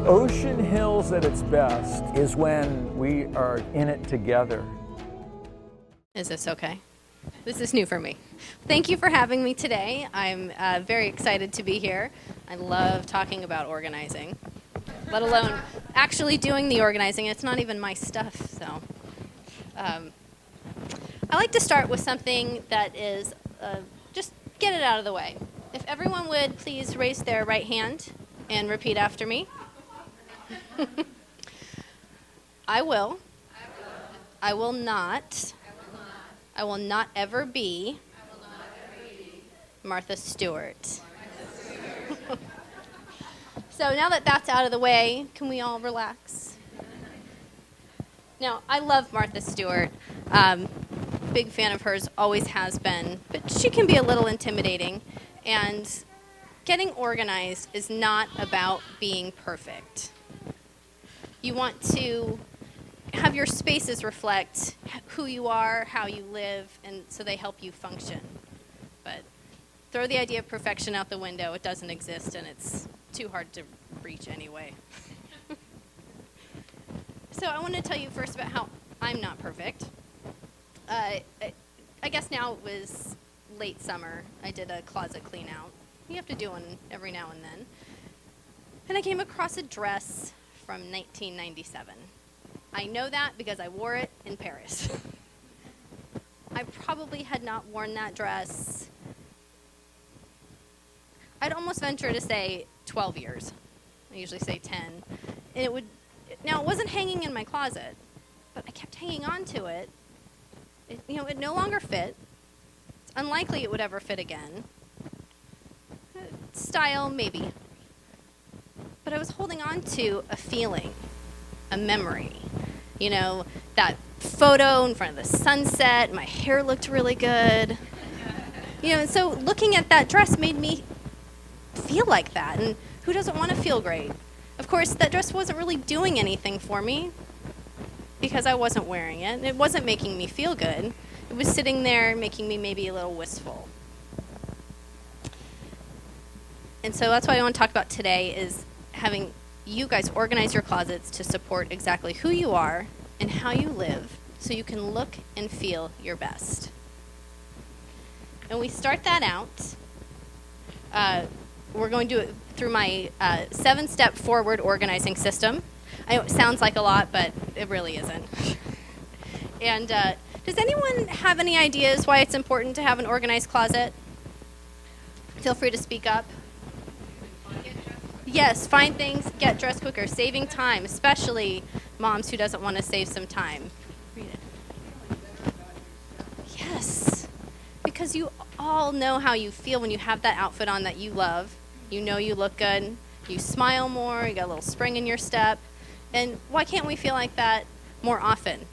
Ocean Hills at its best is when we are in it together. Is this okay? This is new for me. Thank you for having me today. I'm very excited to be here. I love talking about organizing, let alone actually doing the organizing. It's not even my stuff, so. I like to start with something that is, just get it out of the way. If everyone would please raise their right hand and repeat after me. I will not ever be Martha Stewart. So now that that's out of the way, can we all relax? Now, I love Martha Stewart. Big fan of hers, always has been. But she can be a little intimidating. And getting organized is not about being perfect. You want to have your spaces reflect who you are, how you live, and so they help you function. But throw the idea of perfection out the window. It doesn't exist, and it's too hard to reach anyway. So I want to tell you first about how I'm not perfect. I guess now it was late summer. I did a closet clean out. You have to do one every now and then. And I came across a dress from 1997. I know that because I wore it in Paris. I probably had not worn that dress, I'd almost venture to say 12 years. I usually say 10. And it wasn't hanging in my closet, but I kept hanging on to it. It no longer fit. It's unlikely it would ever fit again. Style, maybe. But I was holding on to a feeling, a memory. That photo in front of the sunset, my hair looked really good. And so looking at that dress made me feel like that. And who doesn't want to feel great? Of course, that dress wasn't really doing anything for me because I wasn't wearing it. It wasn't making me feel good. It was sitting there making me maybe a little wistful. And so that's what I want to talk about today is having you guys organize your closets to support exactly who you are and how you live so you can look and feel your best. And we start that out. We're going to do it through my 7-step forward organizing system. I know it sounds like a lot, but it really isn't. And does anyone have any ideas why it's important to have an organized closet? Feel free to speak up. Yes, find things, get dressed quicker, saving time, especially moms who doesn't want to save some time. Read it. Yes, because you all know how you feel when you have that outfit on that you love. You know you look good, you smile more, you got a little spring in your step. And why can't we feel like that more often?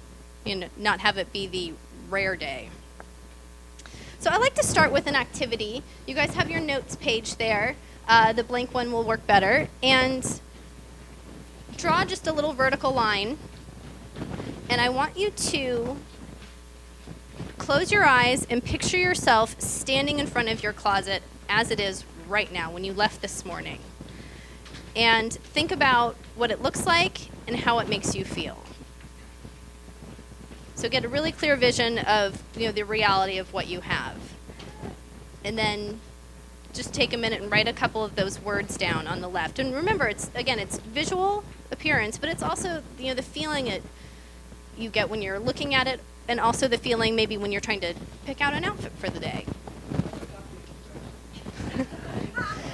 Not have it be the rare day. So I like to start with an activity. You guys have your notes page there. The blank one will work better. And draw just a little vertical line. And I want you to close your eyes and picture yourself standing in front of your closet as it is right now when you left this morning. And think about what it looks like and how it makes you feel. So get a really clear vision of the reality of what you have. And then just take a minute and write a couple of those words down on the left. And remember, it's visual appearance, but it's also the feeling you get when you're looking at it, and also the feeling maybe when you're trying to pick out an outfit for the day.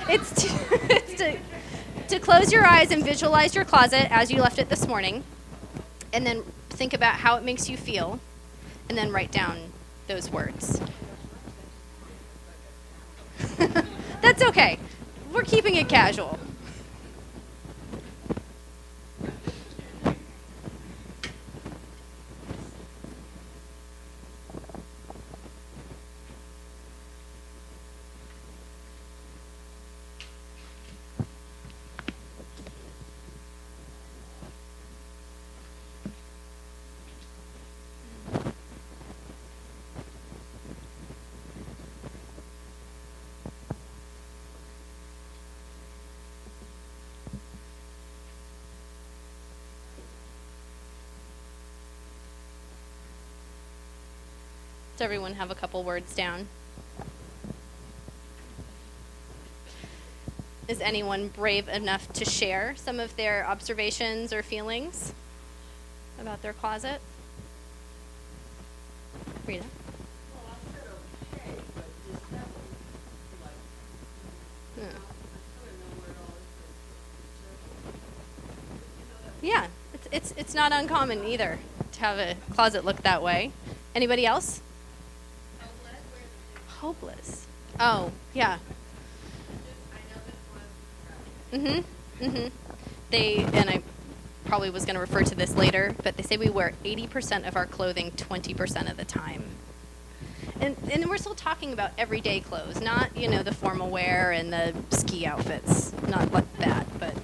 It's to close your eyes and visualize your closet as you left it this morning, and then think about how it makes you feel, and then write down those words. That's okay. We're keeping it casual. Does everyone have a couple words down? Is anyone brave enough to share some of their observations or feelings about their closet? Rita? Well, I said okay, but just that one, like, Yeah. I kind of know where it all is. Yeah, it's not uncommon either to have a closet look that way. Anybody else? Hopeless. Oh, yeah. And I probably was going to refer to this later, but they say we wear 80% of our clothing 20% of the time. And we're still talking about everyday clothes, not, the formal wear and the ski outfits. Not like that, but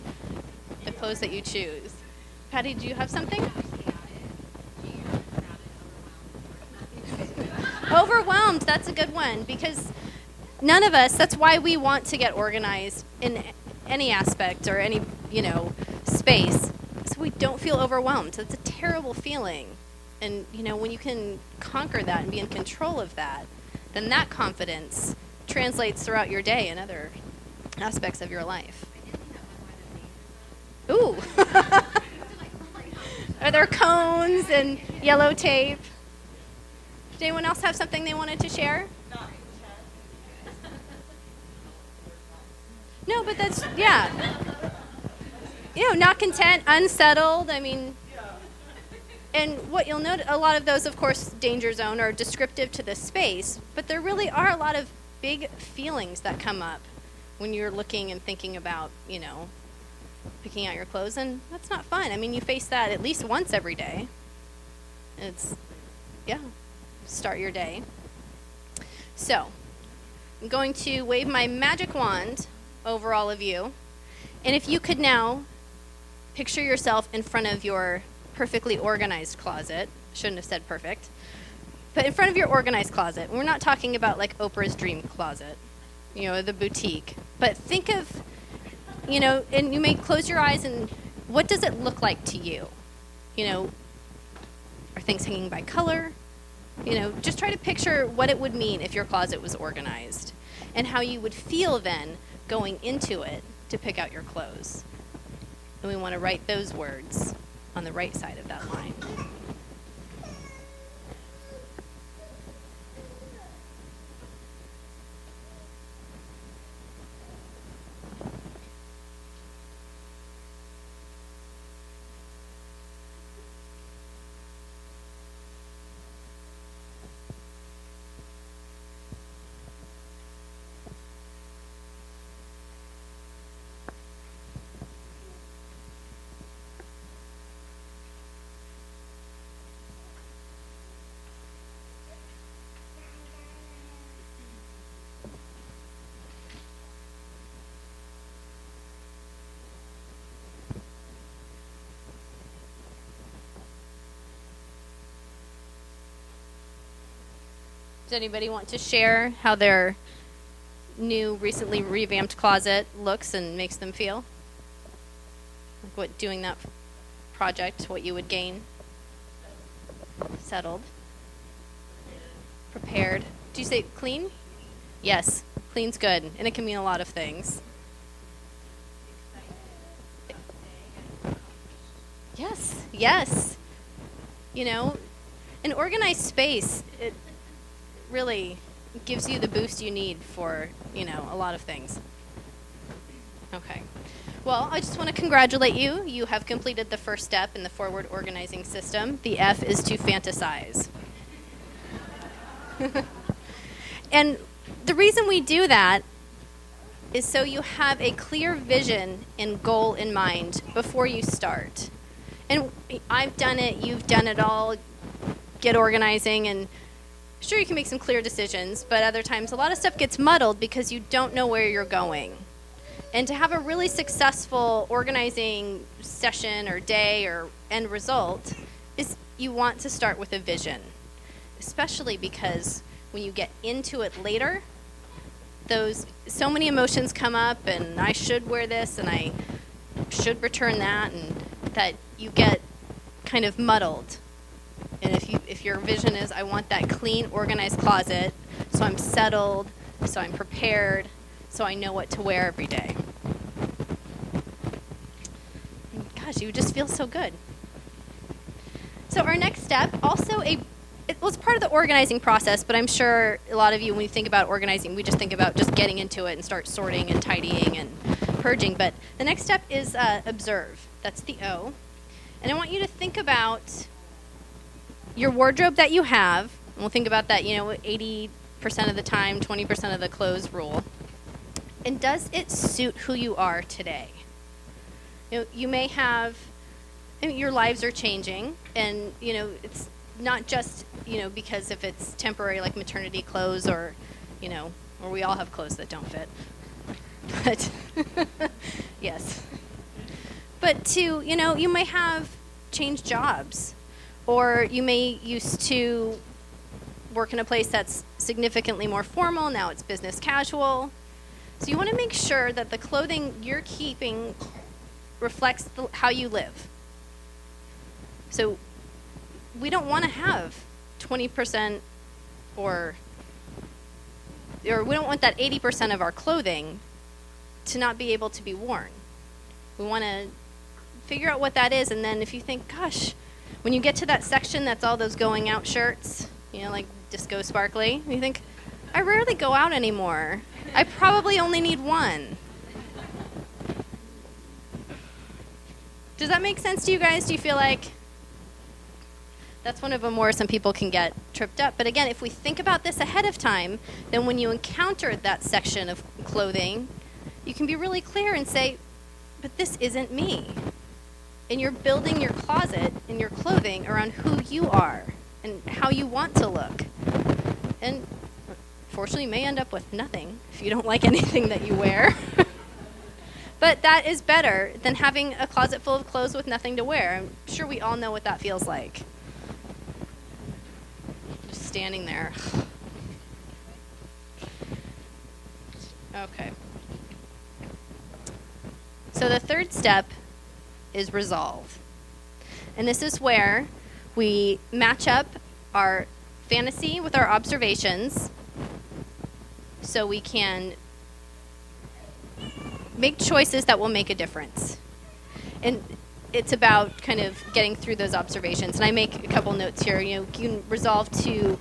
the clothes that you choose. Patty, do you have something? Overwhelmed, that's a good one, because none of us, that's why we want to get organized in any aspect or any, space, so we don't feel overwhelmed. It's a terrible feeling. And, when you can conquer that and be in control of that, then that confidence translates throughout your day and other aspects of your life. Ooh. Are there cones and yellow tape? Did anyone else have something they wanted to share? No, but that's, yeah. Not content, unsettled, and what you'll note, a lot of those, of course, danger zone are descriptive to the space, but there really are a lot of big feelings that come up when you're looking and thinking about, picking out your clothes, and that's not fun. You face that at least once every day. Start your day. So, I'm going to wave my magic wand over all of you, and if you could now picture yourself in front of your perfectly organized closet. Shouldn't have said perfect. But in front of your organized closet. We're not talking about like Oprah's dream closet, the boutique. But think of, and you may close your eyes, and what does it look like to you? Are things hanging by color? Just try to picture what it would mean if your closet was organized and how you would feel then going into it to pick out your clothes. And we want to write those words on the right side of that line. Does anybody want to share how their new, recently revamped closet looks and makes them feel? Like what doing that project, what you would gain? Settled. Prepared. Did you say clean? Yes, clean's good, and it can mean a lot of things. Yes. An organized space, it really gives you the boost you need for, a lot of things. Okay. Well, I just want to congratulate you. You have completed the first step in the forward organizing system. The F is to fantasize. And the reason we do that is so you have a clear vision and goal in mind before you start. And I've done it, you've done it all, get organizing, and sure, you can make some clear decisions, but other times a lot of stuff gets muddled because you don't know where you're going. And to have a really successful organizing session or day or end result is you want to start with a vision, especially because when you get into it later, so many emotions come up, and I should wear this and I should return that, and that you get kind of muddled. And if if your vision is, I want that clean, organized closet, so I'm settled, so I'm prepared, so I know what to wear every day. And gosh, you just feel so good. So our next step, also it was part of the organizing process, but I'm sure a lot of you, when you think about organizing, we just think about just getting into it and start sorting and tidying and purging. But the next step is observe. That's the O. And I want you to think about your wardrobe that you have. And we'll think about that, 80% of the time, 20% of the clothes rule. And does it suit who you are today? You may have, your lives are changing, and, it's not just, because if it's temporary, like maternity clothes, or we all have clothes that don't fit. But, yes. But you may have changed jobs, or you may used to work in a place that's significantly more formal. Now it's business casual. So you want to make sure that the clothing you're keeping reflects how you live. So we don't want to have 20% or we don't want that 80% of our clothing to not be able to be worn. We want to figure out what that is, and then if you think, gosh, when you get to that section that's all those going out shirts, like disco sparkly, you think, I rarely go out anymore. I probably only need one. Does that make sense to you guys? Do you feel like that's one of them where some people can get tripped up? But again, if we think about this ahead of time, then when you encounter that section of clothing, you can be really clear and say, but this isn't me. And you're building your closet and your clothing around who you are and how you want to look. And fortunately, you may end up with nothing if you don't like anything that you wear. But that is better than having a closet full of clothes with nothing to wear. I'm sure we all know what that feels like. Just standing there. Okay. So the third step is resolve. And this is where we match up our fantasy with our observations so we can make choices that will make a difference. And it's about kind of getting through those observations. And I make a couple notes here. You can resolve to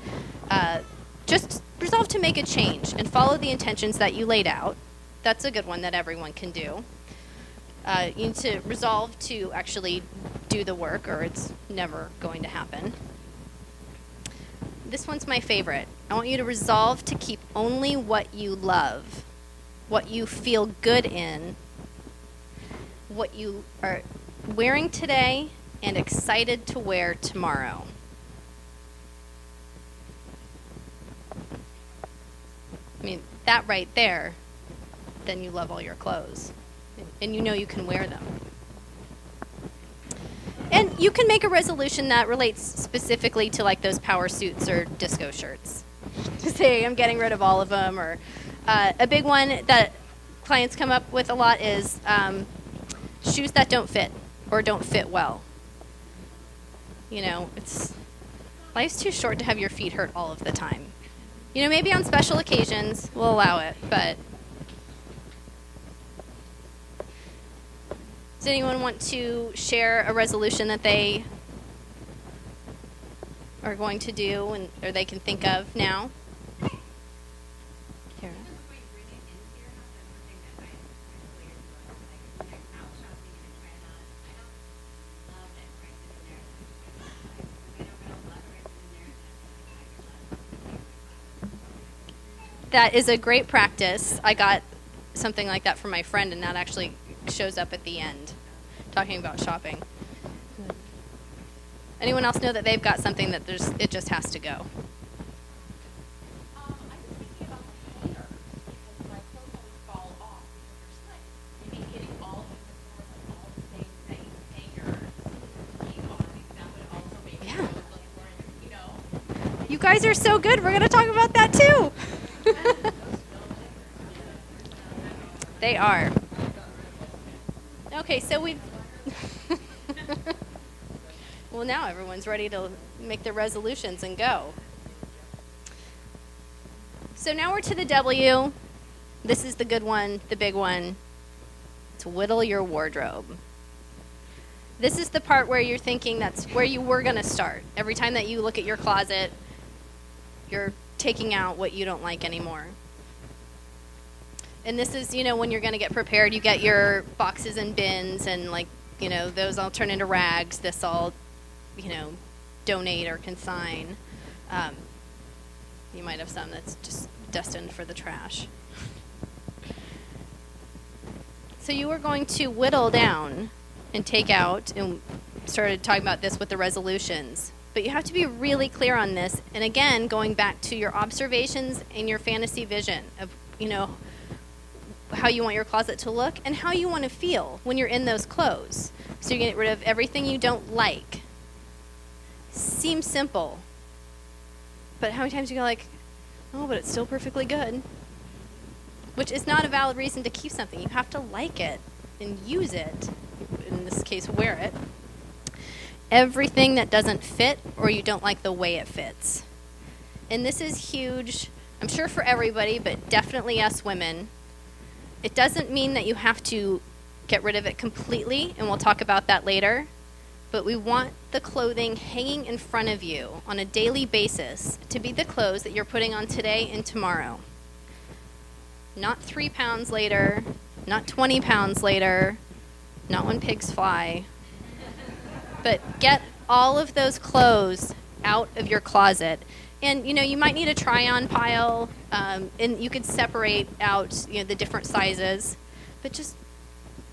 resolve to make a change and follow the intentions that you laid out. That's a good one that everyone can do. You need to resolve to actually do the work, or it's never going to happen. This one's my favorite. I want you to resolve to keep only what you love, what you feel good in, what you are wearing today and excited to wear tomorrow. I mean, that right there, then you love all your clothes. And you know you can wear them. And you can make a resolution that relates specifically to like those power suits or disco shirts. To say I'm getting rid of all of them, or a big one that clients come up with a lot is shoes that don't fit or don't fit well. Life's too short to have your feet hurt all of the time. Maybe on special occasions we'll allow it, but does anyone want to share a resolution that they are going to do or they can think of now? Kara? That is a great practice. I got something like that from my friend, and that actually shows up at the end, talking about shopping. Anyone else know that they've got something that it just has to go? I was thinking about the hanger, because my clothes always fall off because they're slick. Maybe getting all of the same hanger to keep on, that would also make me look more, You guys are so good. We're going to talk about that too. They are. Okay, so Well, now everyone's ready to make their resolutions and go. So now we're to the W. This is the good one, the big one. To whittle your wardrobe. This is the part where you're thinking that's where you were going to start. Every time that you look at your closet, you're taking out what you don't like anymore. And this is, when you're going to get prepared, you get your boxes and bins and, those all turn into rags. This all, donate or consign. You might have some that's just destined for the trash. So you are going to whittle down and take out, and started talking about this with the resolutions. But you have to be really clear on this. And again, going back to your observations and your fantasy vision of, how you want your closet to look and how you want to feel when you're in those clothes. So you get rid of everything you don't like. Seems simple. But how many times you go like, oh, but it's still perfectly good? Which is not a valid reason to keep something. You have to like it and use it. In this case, wear it. Everything that doesn't fit or you don't like the way it fits. And this is huge, I'm sure for everybody, but definitely us women. It doesn't mean that you have to get rid of it completely, and we'll talk about that later. But we want the clothing hanging in front of you on a daily basis to be the clothes that you're putting on today and tomorrow. Not 3 pounds later, not 20 pounds later, not when pigs fly. But get all of those clothes out of your closet. And, you might need a try-on pile, and you could separate out, the different sizes. But just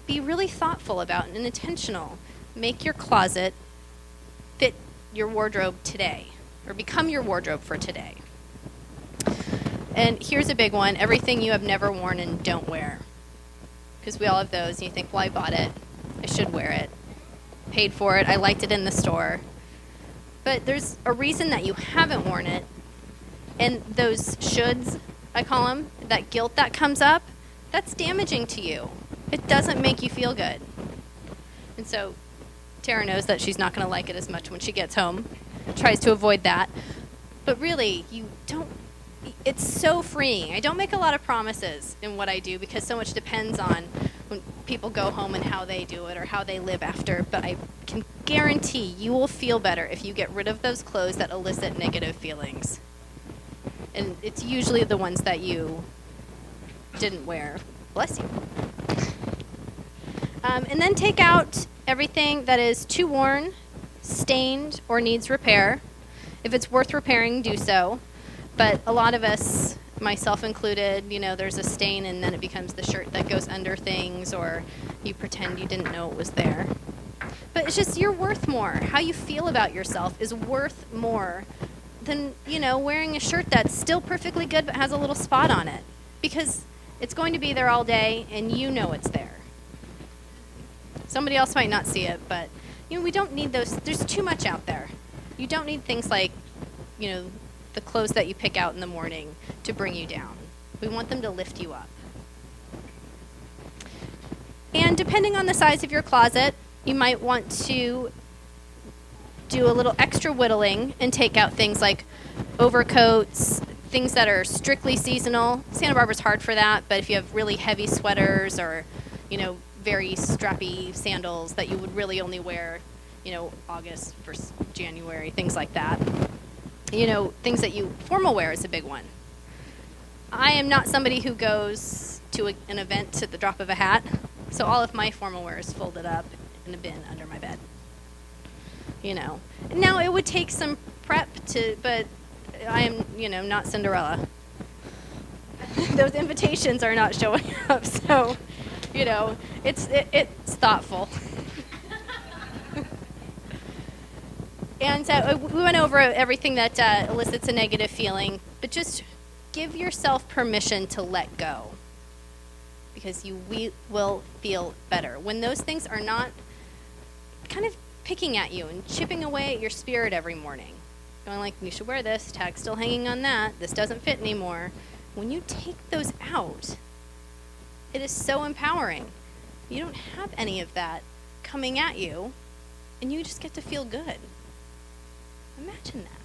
be really thoughtful about it and intentional. Make your closet fit your wardrobe today, or become your wardrobe for today. And here's a big one, everything you have never worn and don't wear. Because we all have those, and you think, well, I bought it. I should wear it. Paid for it. I liked it in the store. But there's a reason that you haven't worn it. And those shoulds, I call them, that guilt that comes up, that's damaging to you. It doesn't make you feel good. And so Tara knows that she's not going to like it as much when she gets home. Tries to avoid that. But really, it's so freeing. I don't make a lot of promises in what I do because so much depends on when people go home and how they do it or how they live after. But I can guarantee you will feel better if you get rid of those clothes that elicit negative feelings. And it's usually the ones that you didn't wear. Bless you. And then take out everything that is too worn, stained, or needs repair. If it's worth repairing, do so. But a lot of us, myself included, there's a stain and then it becomes the shirt that goes under things, or you pretend you didn't know it was there. But it's just, you're worth more. How you feel about yourself is worth more than, wearing a shirt that's still perfectly good but has a little spot on it. Because it's going to be there all day and you know it's there. Somebody else might not see it, but, we don't need those. There's too much out there. You don't need things like, the clothes that you pick out in the morning to bring you down. We want them to lift you up. And depending on the size of your closet, you might want to do a little extra whittling and take out things like overcoats, things that are strictly seasonal. Santa Barbara's hard for that, but if you have really heavy sweaters or, very strappy sandals that you would really only wear, August, 1st January, things like that. Things that formal wear is a big one. I am not somebody who goes to an event at the drop of a hat, so all of my formal wear is folded up in a bin under my bed. Now it would take some prep but I am, not Cinderella. Those invitations are not showing up, so, it's thoughtful. And we went over everything that elicits a negative feeling, but just give yourself permission to let go, because you will feel better. When those things are not kind of picking at you and chipping away at your spirit every morning, going like, you should wear this, tag's still hanging on that, this doesn't fit anymore. When you take those out, it is so empowering. You don't have any of that coming at you, and you just get to feel good. Imagine that.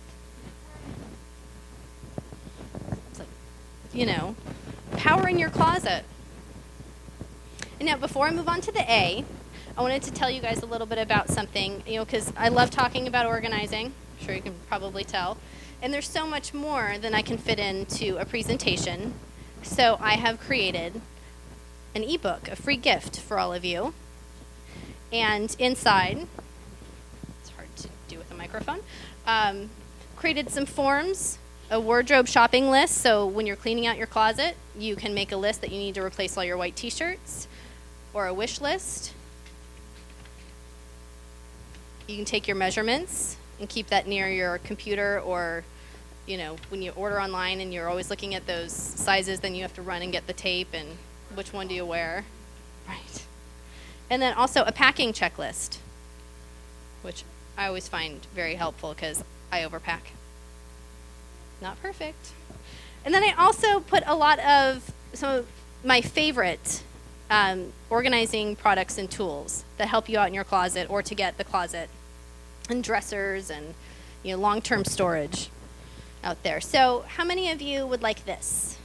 It's like, you know, power in your closet. And now, before I move on to the A, I wanted to tell you guys a little bit about something, you know, because I love talking about organizing. I'm sure you can probably tell. And there's so much more than I can fit into a presentation. So I have created an ebook, a free gift for all of you. And inside, it's hard to do with a microphone, created some forms, a wardrobe shopping list. So when you're cleaning out your closet, you can make a list that you need to replace all your white t-shirts, or a wish list. You can take your measurements and keep that near your computer, or, you know, when you order online and you're always looking at those sizes, then you have to run and get the tape and which one do you wear. Right. And then also a packing checklist, which I always find very helpful because I overpack. Not perfect. And then I also put a lot of some of my favorite organizing products and tools that help you out in your closet, or to get the closet and dressers and, you know, long-term storage out there. So how many of you would like this?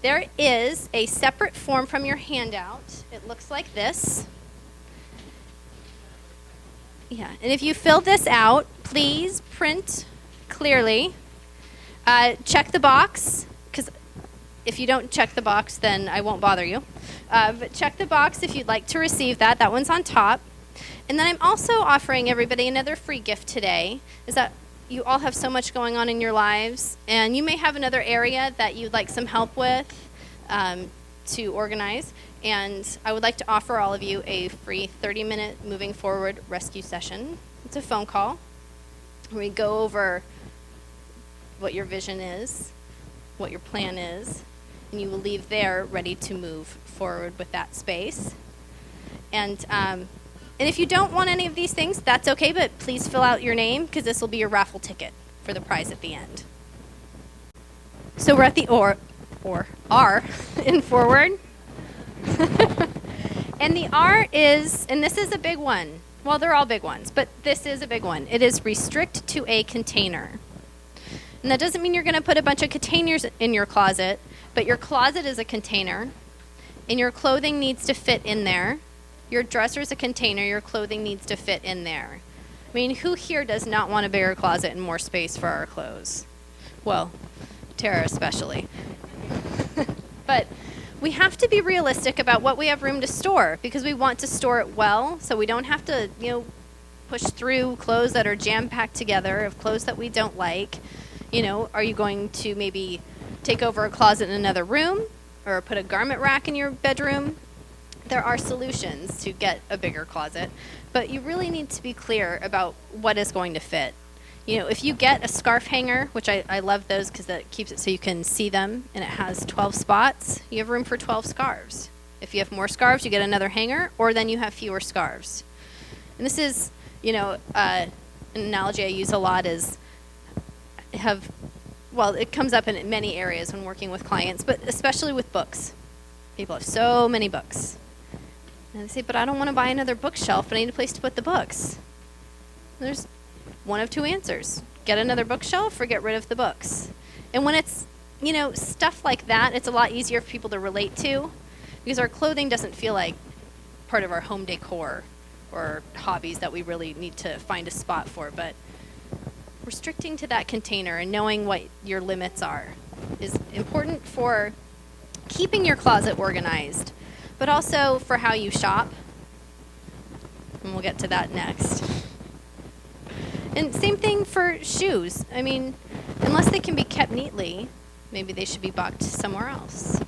There is a separate form from your handout. It looks like this. Yeah, and if you fill this out, please print clearly. Check the box, because if you don't check the box, then I won't bother you. But check the box if you'd like to receive that. That one's on top. And then I'm also offering everybody another free gift today, is that you all have so much going on in your lives, and you may have another area that you'd like some help with to organize. And I would like to offer all of you a free 30-minute moving forward rescue session. It's a phone call where we go over what your vision is, what your plan is, and you will leave there ready to move forward with that space. And if you don't want any of these things, that's okay, but please fill out your name, because this will be your raffle ticket for the prize at the end. So we're at the R in forward. And the R is, and this is a big one. Well, they're all big ones, but this is a big one. It is restrict to a container. And that doesn't mean you're going to put a bunch of containers in your closet, but your closet is a container, and your clothing needs to fit in there. Your dresser is a container. Your clothing needs to fit in there. I mean, who here does not want a bigger closet and more space for our clothes? Well, Tara especially. But we have to be realistic about what we have room to store, because we want to store it well, so we don't have to, you know, push through clothes that are jam-packed together, of clothes that we don't like. You know, are you going to maybe take over a closet in another room, or put a garment rack in your bedroom? There are solutions to get a bigger closet, but you really need to be clear about what is going to fit. You know, if you get a scarf hanger, which I love those because that keeps it so you can see them, and it has 12 spots, you have room for 12 scarves. If you have more scarves, you get another hanger, or then you have fewer scarves. And this is, you know, an analogy I use a lot is it comes up in many areas when working with clients, but especially with books. People have so many books. And they say, but I don't want to buy another bookshelf, but I need a place to put the books. There's one of two answers. Get another bookshelf or get rid of the books. And when it's, you know, stuff like that, it's a lot easier for people to relate to, because our clothing doesn't feel like part of our home decor or hobbies that we really need to find a spot for. But restricting to that container and knowing what your limits are is important for keeping your closet organized, but also for how you shop. And we'll get to that next. And same thing for shoes. I mean, unless they can be kept neatly, maybe they should be boxed somewhere else.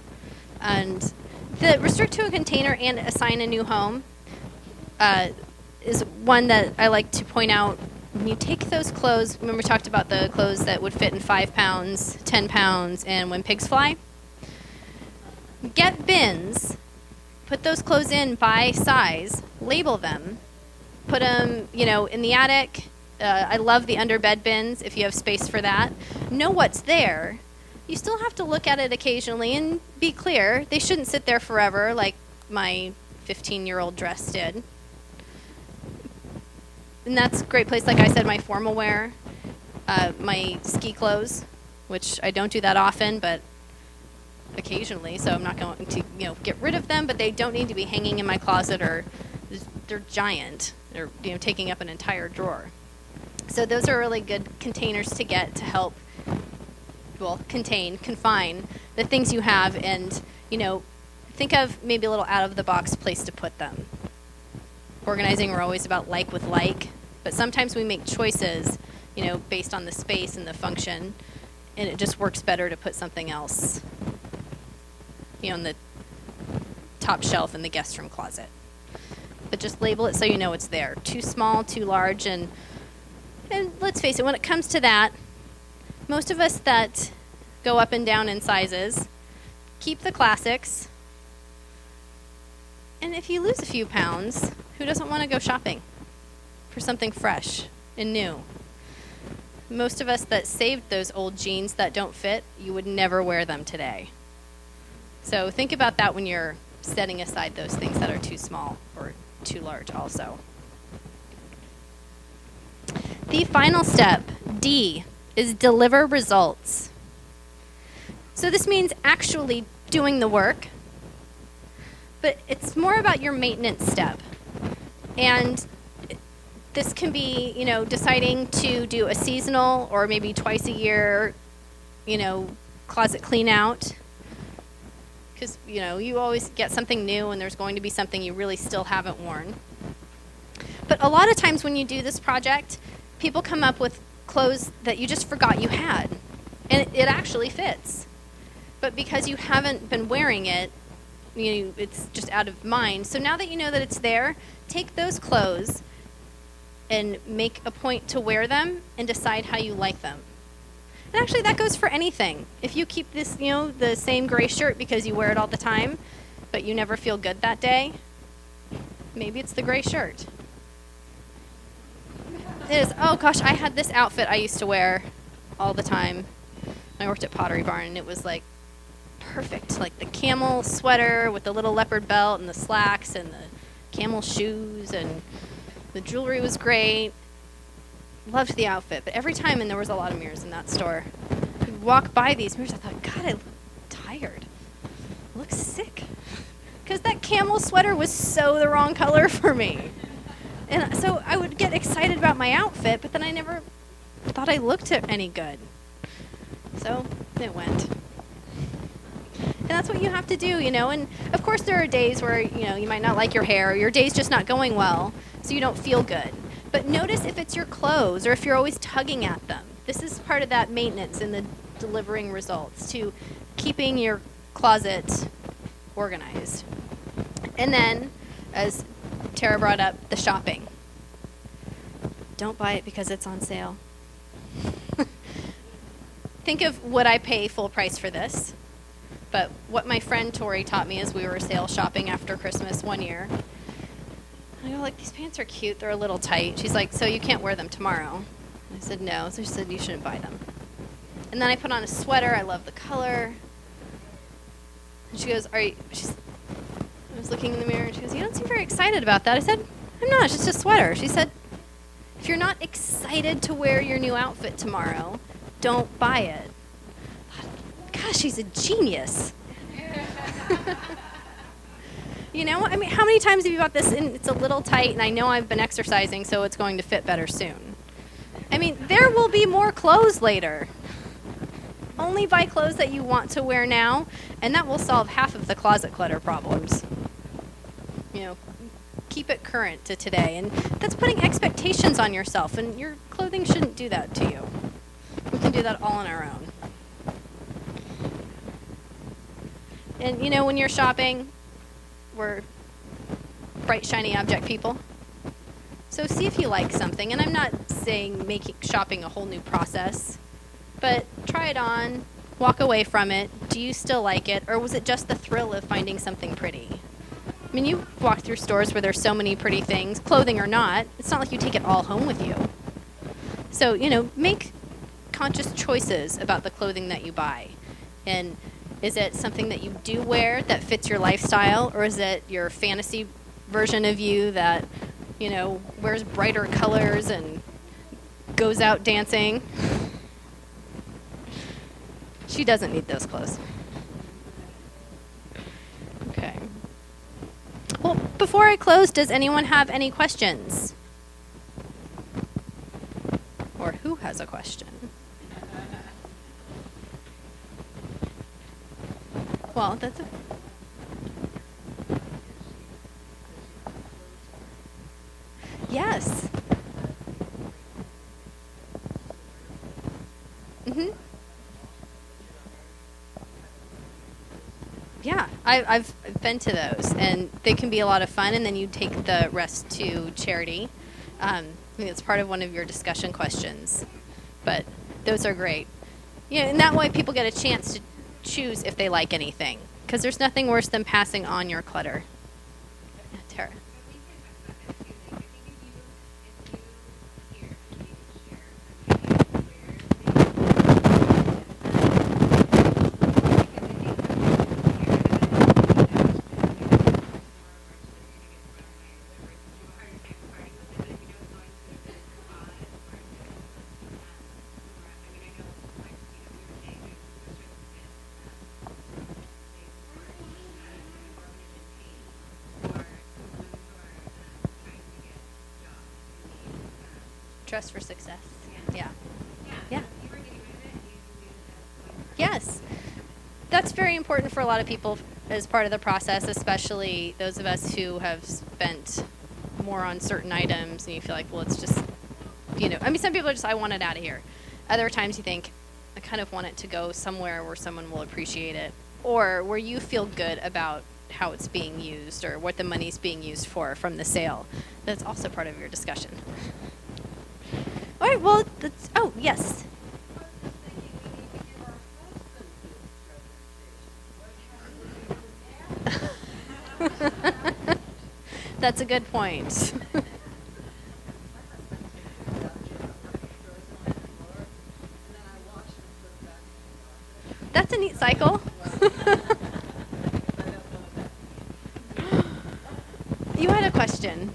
And the restrict to a container and assign a new home is one that I like to point out. When you take those clothes, remember we talked about the clothes that would fit in 5 pounds, 10 pounds, and when pigs fly? Get bins, put those clothes in by size, label them, put them, you know, in the attic. I love the underbed bins if you have space for that. Know what's there. You still have to look at it occasionally and be clear. They shouldn't sit there forever like my 15-year-old dress did. And that's a great place, like I said, my formal wear, my ski clothes, which I don't do that often, but occasionally, so I'm not going to, get rid of them, but they don't need to be hanging in my closet, or they're giant. They're, taking up an entire drawer. So those are really good containers to get to help, confine the things you have, and, think of maybe a little out-of-the-box place to put them. Organizing, we're always about like with like, but sometimes we make choices, based on the space and the function, and it just works better to put something else, in the top shelf in the guest room closet. But just label it so you know it's there. Too small, too large, and let's face it, when it comes to that, most of us that go up and down in sizes keep the classics. And if you lose a few pounds, who doesn't want to go shopping for something fresh and new? Most of us that saved those old jeans that don't fit, you would never wear them today. So think about that when you're setting aside those things that are too small or too large also. The final step, D, is deliver results. So this means actually doing the work, but it's more about your maintenance step. And this can be, deciding to do a seasonal or maybe twice a year, closet clean out. Because, you always get something new and there's going to be something you really still haven't worn. But a lot of times when you do this project, people come up with clothes that you just forgot you had. And it actually fits. But because you haven't been wearing it, it's just out of mind. So now that you know that it's there, take those clothes and make a point to wear them and decide how you like them. And actually, that goes for anything. If you keep this, the same gray shirt because you wear it all the time, but you never feel good that day, maybe it's the gray shirt. It is, oh gosh, I had this outfit I used to wear all the time. I worked at Pottery Barn, and it was like perfect. Like the camel sweater with the little leopard belt and the slacks and the camel shoes, and the jewelry was great. Loved the outfit, but every time, and there was a lot of mirrors in that store, I'd walk by these mirrors, I thought, God, I look tired. I look sick. Because that camel sweater was so the wrong color for me. And so I would get excited about my outfit, but then I never thought I looked any good. So it went. And that's what you have to do, And of course there are days where, you might not like your hair, or your day's just not going well, so you don't feel good. But notice if it's your clothes or if you're always tugging at them. This is part of that maintenance and the delivering results to keeping your closet organized. And then, as Tara brought up, the shopping. Don't buy it because it's on sale. Think of, would I pay full price for this? But what my friend Tori taught me is we were sale shopping after Christmas one year. I go, these pants are cute. They're a little tight. She's like, so you can't wear them tomorrow? And I said, no. So she said, you shouldn't buy them. And then I put on a sweater. I love the color. And she goes, I was looking in the mirror, and she goes, you don't seem very excited about that. I said, I'm not. It's just a sweater. She said, if you're not excited to wear your new outfit tomorrow, don't buy it. I thought, gosh, she's a genius. How many times have you bought this and it's a little tight, and I know I've been exercising, so it's going to fit better soon? There will be more clothes later. Only buy clothes that you want to wear now, and that will solve half of the closet clutter problems. Keep it current to today, and that's putting expectations on yourself, and your clothing shouldn't do that to you. We can do that all on our own. And, when you're shopping, we're bright, shiny object people. So see if you like something. And I'm not saying making shopping a whole new process, but try it on, walk away from it. Do you still like it? Or was it just the thrill of finding something pretty? You walk through stores where there's so many pretty things, clothing or not. It's not like you take it all home with you. So, make conscious choices about the clothing that you buy. And is it something that you do wear that fits your lifestyle, or is it your fantasy version of you that wears brighter colors and goes out dancing. She doesn't need those clothes. Okay. Well, before I close, does anyone have any questions? Or who has a question? Well, that's a... Yes. Mm-hmm. Yeah, I've been to those, and they can be a lot of fun, and then you take the rest to charity. I think it's part of one of your discussion questions, but those are great. And that way people get a chance to choose if they like anything, because there's nothing worse than passing on your clutter. Tara. Dress for success. Yeah. Yeah. Yes. That's very important for a lot of people as part of the process, especially those of us who have spent more on certain items and you feel like, well, it's just, some people are just, I want it out of here. Other times you think, I kind of want it to go somewhere where someone will appreciate it, or where you feel good about how it's being used or what the money's being used for from the sale. That's also part of your discussion. All right, well, yes. That's a good point. That's a neat cycle. You had a question.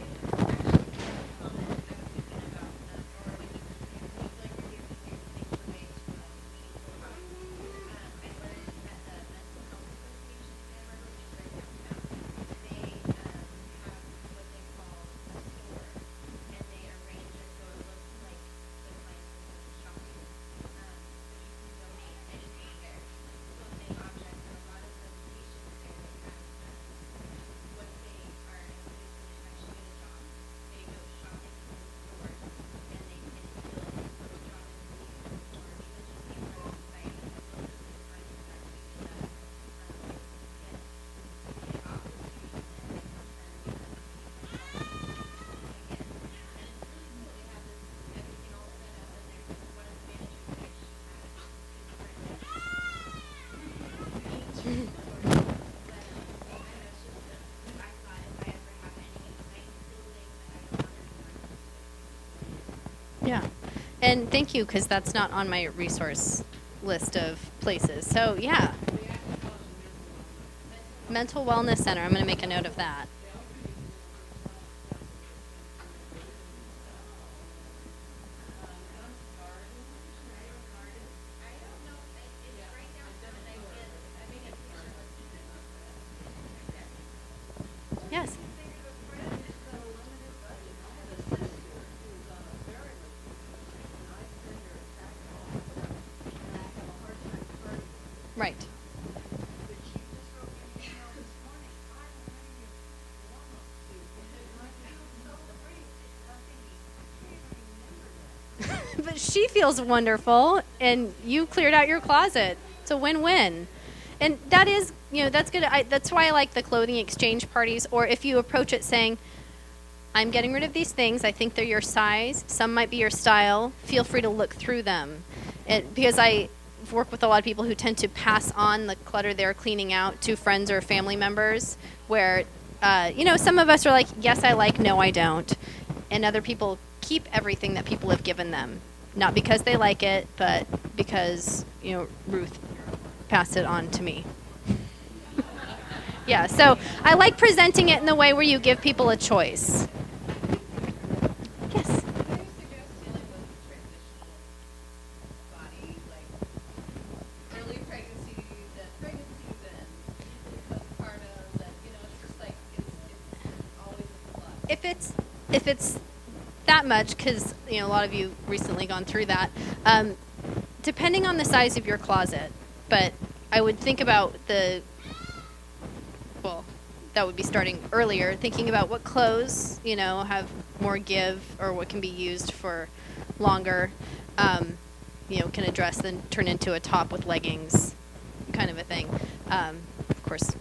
Yeah, and thank you, because that's not on my resource list of places. So, yeah. Mental Wellness Center. I'm going to make a note of that. Yes. Right. But she feels wonderful, and you cleared out your closet. It's a win-win. And that is, that's good. That's why I like the clothing exchange parties, or if you approach it saying, I'm getting rid of these things. I think they're your size. Some might be your style. Feel free to look through them. Because I work with a lot of people who tend to pass on the clutter they're cleaning out to friends or family members, where, some of us are like, yes, I like, no, I don't. And other people keep everything that people have given them. Not because they like it, but because, Ruth passed it on to me. Yeah, so I like presenting it in the way where you give people a choice. if it's that much, because a lot of you recently gone through that, depending on the size of your closet, but I would think about that would be starting earlier, thinking about what clothes, have more give or what can be used for longer, can address then turn into a top with leggings kind of a thing. Of course,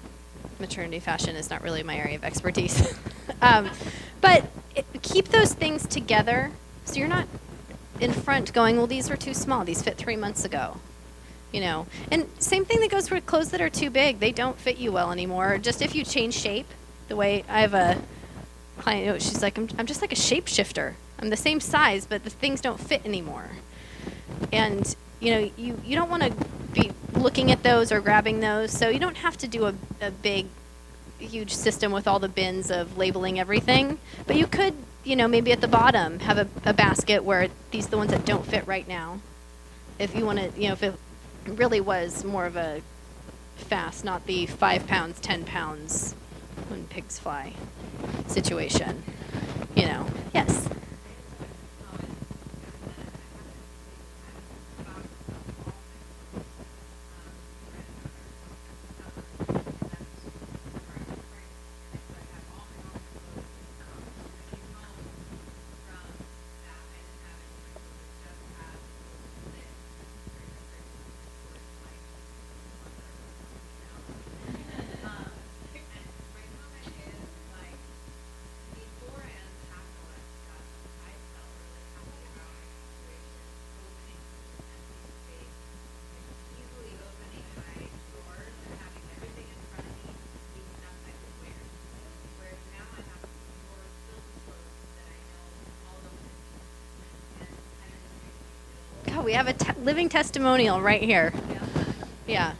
maternity fashion is not really my area of expertise. But keep those things together so you're not in front going, well, these were too small. These fit 3 months ago. And same thing that goes for clothes that are too big. They don't fit you well anymore. Just if you change shape, the way I have a client, she's like, I'm just like a shapeshifter. I'm the same size, but the things don't fit anymore. And, you don't want to be looking at those or grabbing those. So you don't have to do a big, huge system with all the bins of labeling everything. But you could, maybe at the bottom have a basket where these are the ones that don't fit right now. If you want to, if it really was more of a fast, not the 5 pounds, 10 pounds when pigs fly situation. Yes. God, we have a living testimonial right here. Yeah.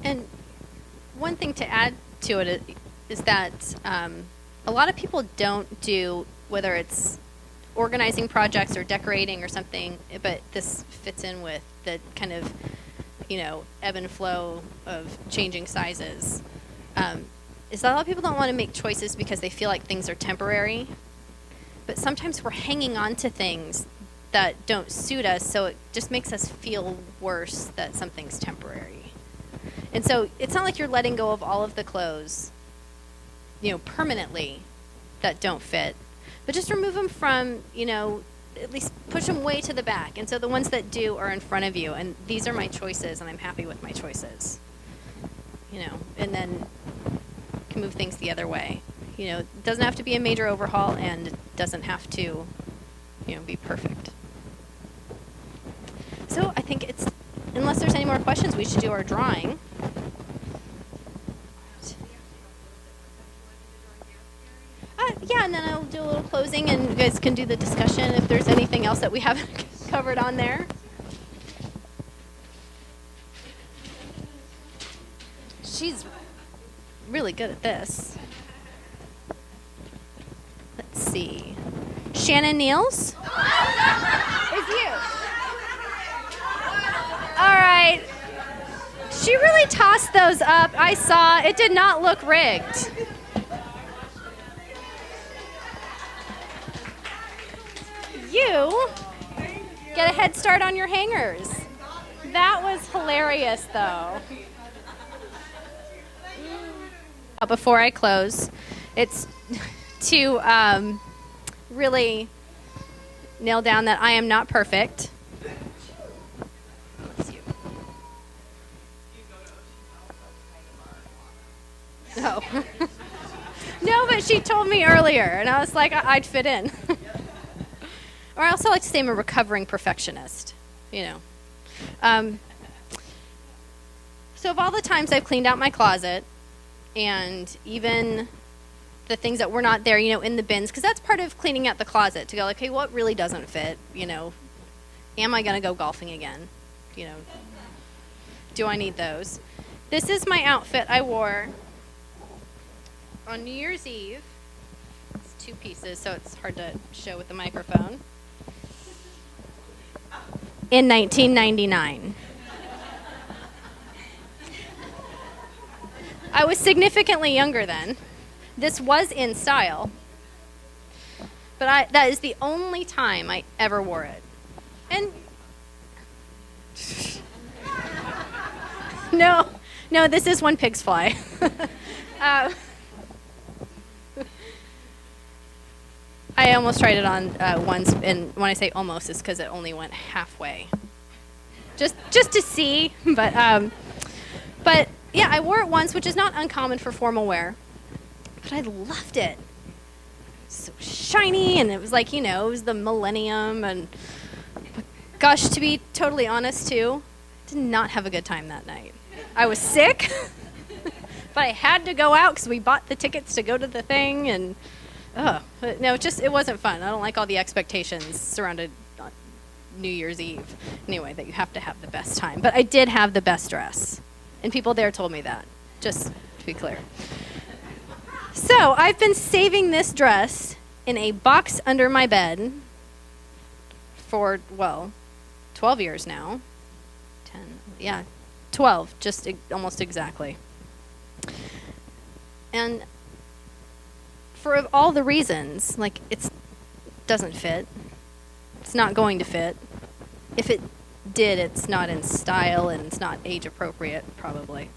And one thing to add to it is that a lot of people don't do, whether it's organizing projects or decorating or something, but this fits in with the kind of, ebb and flow of changing sizes, is that a lot of people don't want to make choices because they feel like things are temporary. But sometimes we're hanging on to things that don't suit us, so it just makes us feel worse that something's temporary. And so it's not like you're letting go of all of the clothes, permanently that don't fit, but just remove them from, at least push them way to the back. And so the ones that do are in front of you, and these are my choices, and I'm happy with my choices, and then can move things the other way. It doesn't have to be a major overhaul, and it doesn't have to, be perfect. So I think unless there's any more questions, we should do our drawing. Yeah, and then I'll do a little closing, and you guys can do the discussion if there's anything else that we haven't covered on there. She's really good at this. Let's see. Shannon Niels? Is you. All right. She really tossed those up. I saw. It did not look rigged. You get a head start on your hangers. That was hilarious, though. Before I close, it's to really nail down that I am not perfect. No. No, but she told me earlier, and I was like, I'd fit in. Or I also like to say I'm a recovering perfectionist, So of all the times I've cleaned out my closet, and even the things that were not there, in the bins, because that's part of cleaning out the closet, to go like, hey, what really doesn't fit, Am I going to go golfing again, do I need those? This is my outfit I wore on New Year's Eve. It's 2 pieces, so it's hard to show with the microphone. In 1999. I was significantly younger then. This was in style. But that is the only time I ever wore it. And no, this is when pigs fly. I almost tried it on once, and when I say almost, it's because it only went halfway. Just to see, but yeah, I wore it once, which is not uncommon for formal wear, but I loved it. So shiny, and it was like, it was the millennium, and gosh, to be totally honest too, did not have a good time that night. I was sick, but I had to go out because we bought the tickets to go to the thing, and no, it wasn't fun. I don't like all the expectations surrounded on New Year's Eve. Anyway, that you have to have the best time. But I did have the best dress, and people there told me that, just to be clear. So I've been saving this dress in a box under my bed for, 12 years now. 12, just almost exactly. And for all the reasons, like it doesn't fit. It's not going to fit. If it did, it's not in style and it's not age appropriate, probably.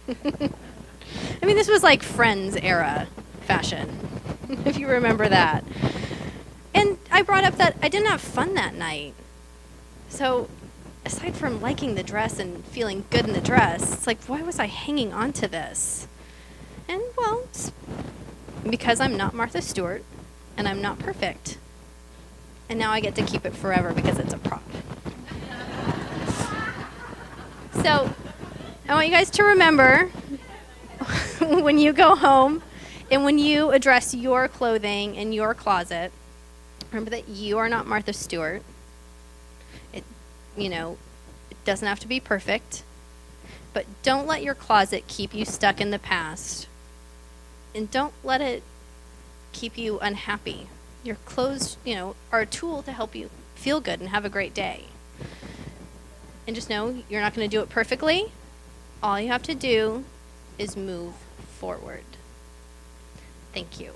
I mean, this was like Friends era fashion, if you remember that. And I brought up that I didn't have fun that night. So aside from liking the dress and feeling good in the dress, it's like, why was I hanging on to this? And, it's because I'm not Martha Stewart, and I'm not perfect. And now I get to keep it forever because it's a prop. So I want you guys to remember when you go home and when you address your clothing in your closet, remember that you are not Martha Stewart. It doesn't have to be perfect, but don't let your closet keep you stuck in the past. And don't let it keep you unhappy. Your clothes, are a tool to help you feel good and have a great day. And just know you're not going to do it perfectly. All you have to do is move forward. Thank you.